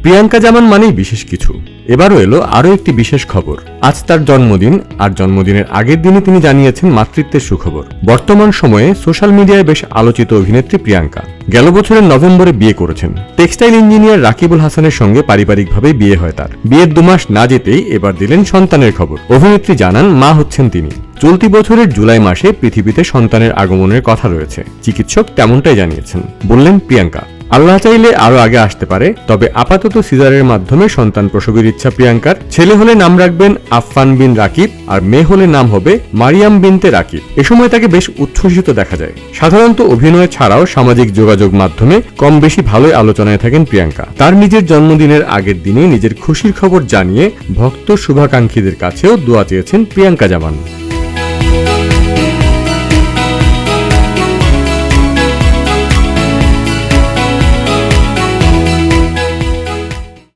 প্রিয়াঙ্কা জামান মানেই বিশেষ কিছু। এবারও এলো আরও একটি বিশেষ খবর। আজ তার জন্মদিন, আর জন্মদিনের আগের দিনে তিনি জানিয়েছেন মাতৃত্বের সুখবর। বর্তমান সময়ে সোশ্যাল মিডিয়ায় বেশ আলোচিত অভিনেত্রী প্রিয়াঙ্কা গেল বছরের নভেম্বরে বিয়ে করেছেন। টেক্সটাইল ইঞ্জিনিয়ার রাকিবুল হাসানের সঙ্গে পারিবারিকভাবেই বিয়ে হয় তার। বিয়ের 2 মাস না যেতেই এবার দিলেন সন্তানের খবর। অভিনেত্রী জানান মা হচ্ছেন তিনি। চলতি বছরের জুলাই মাসে পৃথিবীতে সন্তানের আগমনের কথা রয়েছে, চিকিৎসক তেমনটাই জানিয়েছেন। বললেন প্রিয়াঙ্কা, আল্লাহ চাইলে আরো আগে আসতে পারে, তবে আপাতত সিজারের মাধ্যমে সন্তান প্রসবের ইচ্ছা প্রিয়াঙ্কার। ছেলে হলে নাম রাখবেন আফফান বিন রাকিব, আর মেয়ে হলে নাম হবে মারিয়াম বিনতে রাকিব। এ সময় তাকে বেশ উচ্ছ্বসিত দেখা যায়। সাধারণত অভিনয় ছাড়াও সামাজিক যোগাযোগ মাধ্যমে কম বেশি ভালোই আলোচনায় থাকেন প্রিয়াঙ্কা। তার নিজের জন্মদিনের আগের দিনে নিজের খুশির খবর জানিয়ে ভক্ত শুভাকাঙ্ক্ষীদের কাছেও দোয়া চেয়েছেন প্রিয়াঙ্কা জামান।